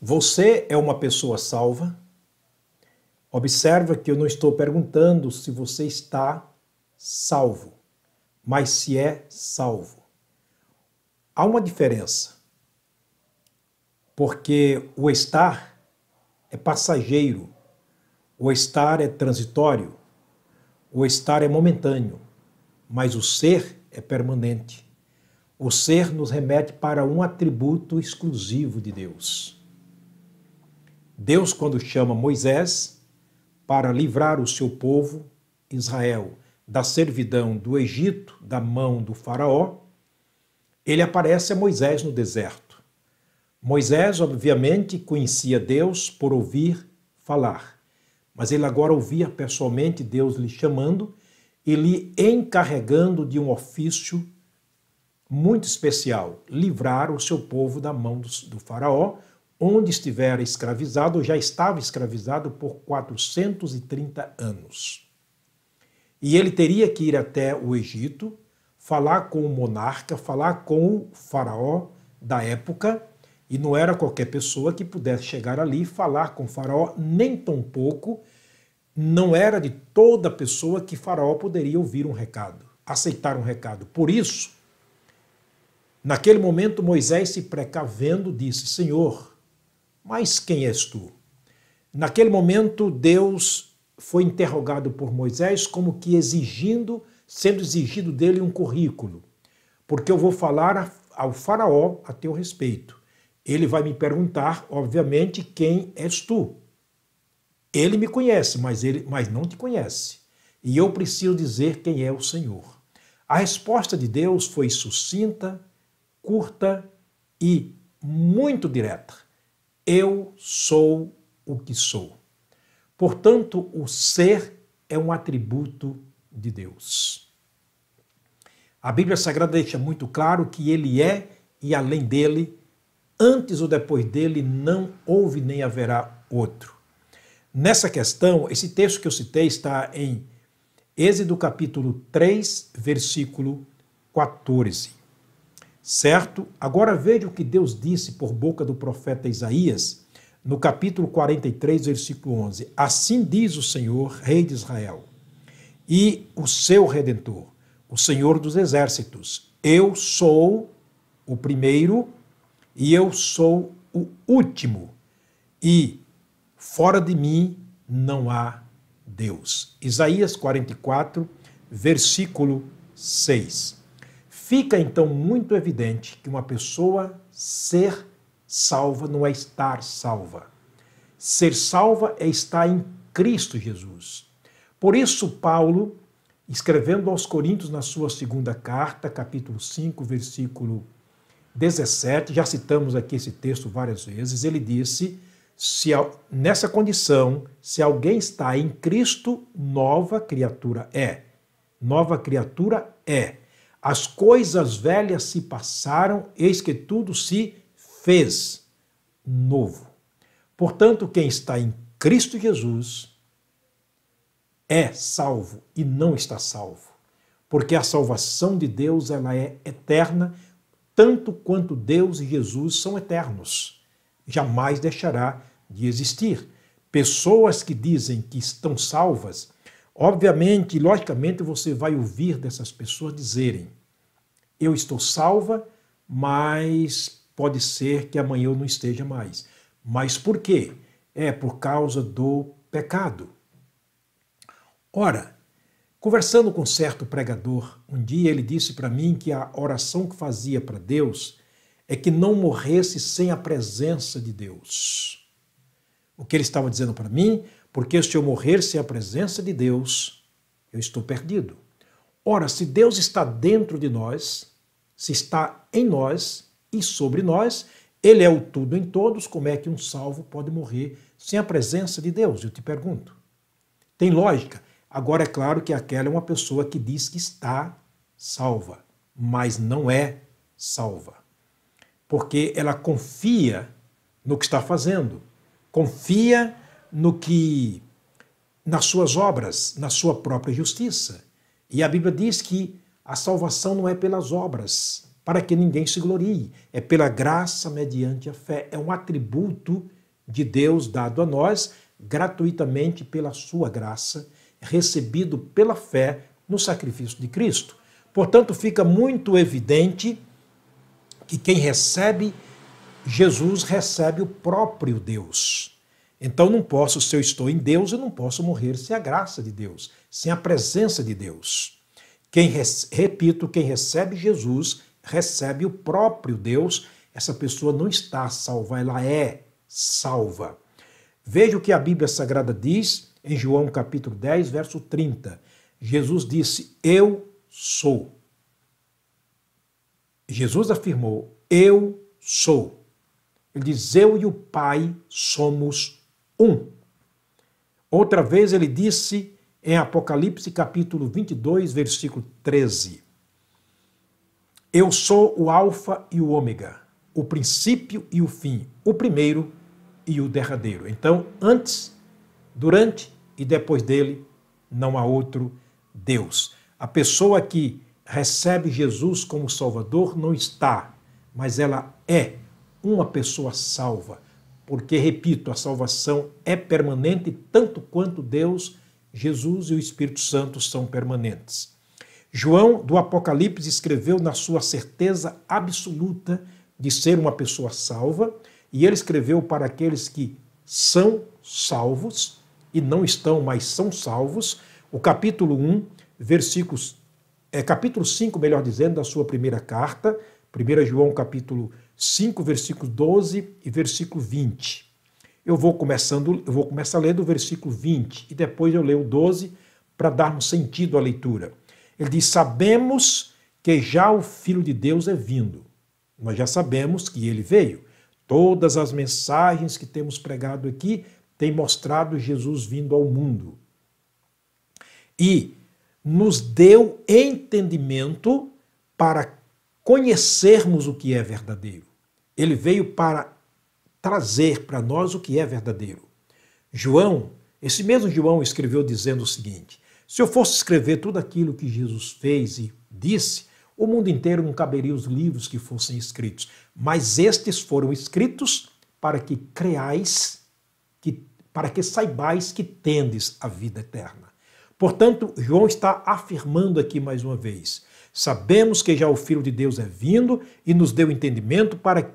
Você é uma pessoa salva? Observa que eu não estou perguntando se você está salvo, mas se é salvo. Há uma diferença, porque o estar é passageiro, o estar é transitório, o estar é momentâneo, mas o ser é permanente. O ser nos remete para um atributo exclusivo de Deus. Deus, quando chama Moisés para livrar o seu povo, Israel, da servidão do Egito, da mão do faraó, ele aparece a Moisés no deserto. Moisés, obviamente, conhecia Deus por ouvir falar, mas ele agora ouvia pessoalmente Deus lhe chamando e lhe encarregando de um ofício muito especial, livrar o seu povo da mão do faraó, onde estivera escravizado, ou já estava escravizado por 430 anos. E ele teria que ir até o Egito, falar com o monarca, falar com o faraó da época, e não era qualquer pessoa que pudesse chegar ali e falar com o faraó, nem tampouco não era de toda pessoa que faraó poderia ouvir um recado, aceitar um recado. Por isso, naquele momento Moisés, se precavendo, disse: Senhor, mas quem és tu? Naquele momento Deus foi interrogado por Moisés como que sendo exigido dele um currículo, porque eu vou falar ao faraó a teu respeito. Ele vai me perguntar, obviamente, quem és tu? Ele me conhece, mas não te conhece. E eu preciso dizer quem é o Senhor. A resposta de Deus foi sucinta, curta e muito direta. Eu sou o que sou. Portanto, o ser é um atributo de Deus. A Bíblia Sagrada deixa muito claro que ele é e além dele, antes ou depois dele, não houve nem haverá outro. Nessa questão, esse texto que eu citei está em Êxodo capítulo 3, versículo 14. Certo? Agora veja o que Deus disse por boca do profeta Isaías, no capítulo 43, versículo 11. Assim diz o Senhor, Rei de Israel, e o seu Redentor, o Senhor dos Exércitos: eu sou o primeiro e eu sou o último, e fora de mim não há Deus. Isaías 44, versículo 6. Fica então muito evidente que uma pessoa ser salva não é estar salva. Ser salva é estar em Cristo Jesus. Por isso, Paulo, escrevendo aos Coríntios na sua segunda carta, capítulo 5, versículo 17, já citamos aqui esse texto várias vezes, ele disse: nessa condição, se alguém está em Cristo, nova criatura é. Nova criatura é. As coisas velhas se passaram, eis que tudo se fez novo. Portanto, quem está em Cristo Jesus é salvo e não está salvo. Porque a salvação de Deus, ela é eterna, tanto quanto Deus e Jesus são eternos. Jamais deixará de existir. Pessoas que dizem que estão salvas, obviamente, logicamente, você vai ouvir dessas pessoas dizerem: eu estou salva, mas pode ser que amanhã eu não esteja mais. Mas por quê? É por causa do pecado. Ora, conversando com certo pregador, um dia ele disse para mim que a oração que fazia para Deus é que não morresse sem a presença de Deus. O que ele estava dizendo para mim? Porque se eu morrer sem a presença de Deus, eu estou perdido. Ora, se Deus está dentro de nós, se está em nós e sobre nós, ele é o tudo em todos, como é que um salvo pode morrer sem a presença de Deus? Eu te pergunto. Tem lógica? Agora é claro que aquela é uma pessoa que diz que está salva, mas não é salva. Porque ela confia no que está fazendo, confia nas suas obras, na sua própria justiça. E a Bíblia diz que a salvação não é pelas obras, para que ninguém se glorie, é pela graça mediante a fé. É um atributo de Deus dado a nós gratuitamente pela sua graça, recebido pela fé no sacrifício de Cristo. Portanto, fica muito evidente que quem recebe Jesus recebe o próprio Deus. Então não posso, se eu estou em Deus, eu não posso morrer sem a graça de Deus, sem a presença de Deus. Repito, quem recebe Jesus recebe o próprio Deus. Essa pessoa não está salva, ela é salva. Veja o que a Bíblia Sagrada diz em João capítulo 10, verso 30. Jesus disse, eu sou. Jesus afirmou, eu sou. Ele diz, eu e o Pai somos um. Outra vez ele disse em Apocalipse capítulo 22, versículo 13. Eu sou o alfa e o ômega, o princípio e o fim, o primeiro e o derradeiro. Então, antes, durante e depois dele, não há outro Deus. A pessoa que recebe Jesus como Salvador não está, mas ela é uma pessoa salva, porque, repito, a salvação é permanente tanto quanto Deus, Jesus e o Espírito Santo são permanentes. João, do Apocalipse, escreveu na sua certeza absoluta de ser uma pessoa salva, e ele escreveu para aqueles que são salvos e não estão, mas são salvos, o capítulo 1, capítulo 5, melhor dizendo, da sua primeira carta, 1 João capítulo 5, versículo 12 e versículo 20. Eu vou começar a ler do versículo 20 e depois eu leio o 12 para darmos sentido à leitura. Ele diz, sabemos que já o Filho de Deus é vindo. Nós já sabemos que ele veio. Todas as mensagens que temos pregado aqui têm mostrado Jesus vindo ao mundo. E nos deu entendimento para conhecermos o que é verdadeiro. Ele veio para trazer para nós o que é verdadeiro. João, esse mesmo João escreveu dizendo o seguinte, se eu fosse escrever tudo aquilo que Jesus fez e disse, o mundo inteiro não caberia os livros que fossem escritos, mas estes foram escritos para que creais, para que saibais que tendes a vida eterna. Portanto, João está afirmando aqui mais uma vez, sabemos que já o Filho de Deus é vindo e nos deu entendimento para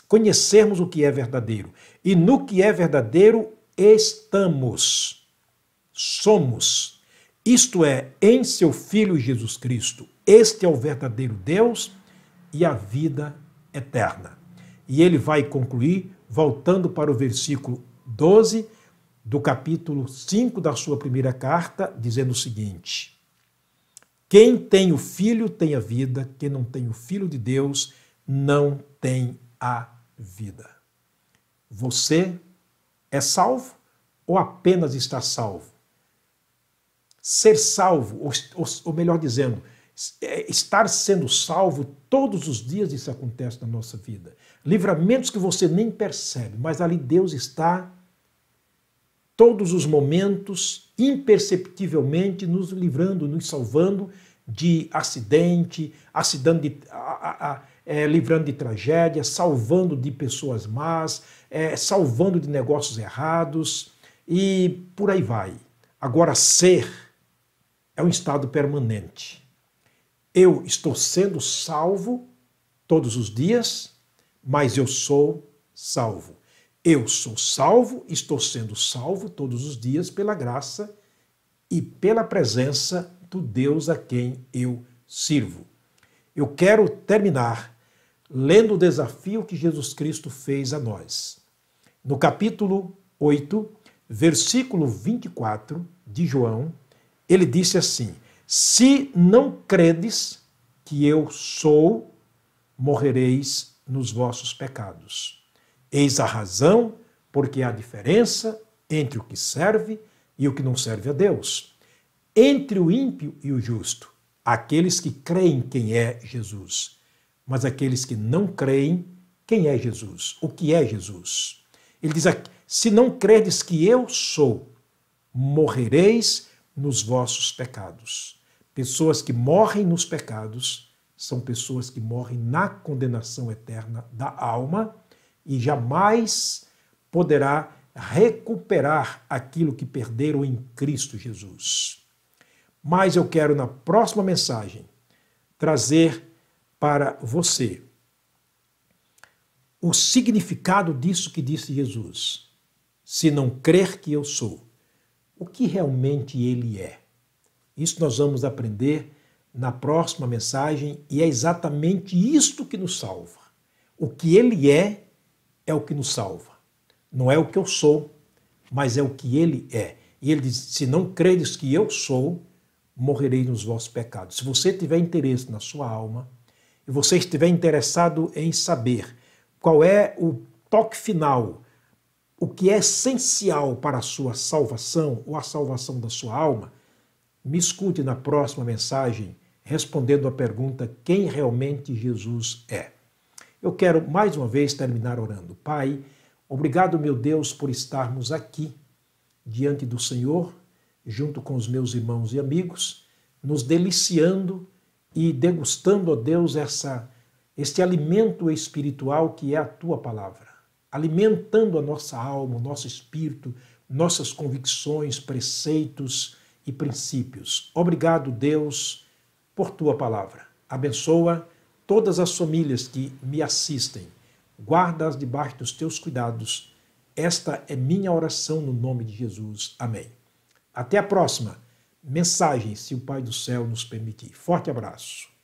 conhecermos o que é verdadeiro. E no que é verdadeiro estamos, somos. Isto é, em seu Filho Jesus Cristo. Este é o verdadeiro Deus e a vida eterna. E ele vai concluir, voltando para o versículo 12 do capítulo 5 da sua primeira carta, dizendo o seguinte, quem tem o Filho tem a vida, quem não tem o Filho de Deus não tem a vida. Você é salvo ou apenas está salvo? Ser salvo, ou melhor dizendo, estar sendo salvo todos os dias, isso acontece na nossa vida. Livramentos que você nem percebe, mas ali Deus está todos os momentos, imperceptivelmente, nos livrando, nos salvando de acidente, livrando de tragédia, salvando de pessoas más, salvando de negócios errados e por aí vai. Agora, ser é um estado permanente. Eu estou sendo salvo todos os dias, mas eu sou salvo. Eu sou salvo, estou sendo salvo todos os dias pela graça e pela presença do Deus a quem eu sirvo. Eu quero terminar lendo o desafio que Jesus Cristo fez a nós. No capítulo 8, versículo 24 de João, ele disse assim, se não credes que eu sou, morrereis nos vossos pecados. Eis a razão porque há diferença entre o que serve e o que não serve a Deus, entre o ímpio e o justo, aqueles que creem quem é Jesus, mas aqueles que não creem quem é Jesus, o que é Jesus. Ele diz aqui, se não credes que eu sou, morrereis nos vossos pecados. Pessoas que morrem nos pecados são pessoas que morrem na condenação eterna da alma e jamais poderá recuperar aquilo que perderam em Cristo Jesus. Mas eu quero, na próxima mensagem, trazer para você o significado disso que disse Jesus. Se não crer que eu sou, o que realmente ele é? Isso nós vamos aprender na próxima mensagem e é exatamente isto que nos salva. O que ele é o que nos salva. Não é o que eu sou, mas é o que ele é. E ele diz, se não credes que eu sou, morrereis nos vossos pecados. Se você tiver interesse na sua alma e você estiver interessado em saber qual é o toque final, o que é essencial para a sua salvação ou a salvação da sua alma, me escute na próxima mensagem respondendo a pergunta: quem realmente Jesus é? Eu quero mais uma vez terminar orando. Pai, obrigado, meu Deus, por estarmos aqui diante do Senhor, junto com os meus irmãos e amigos, nos deliciando e degustando, ó Deus, este alimento espiritual que é a Tua palavra, alimentando a nossa alma, o nosso espírito, nossas convicções, preceitos e princípios. Obrigado, Deus, por Tua palavra. Abençoa todas as famílias que me assistem. Guarda-as debaixo dos Teus cuidados. Esta é minha oração no nome de Jesus. Amém. Até a próxima mensagem, se o Pai do Céu nos permitir. Forte abraço.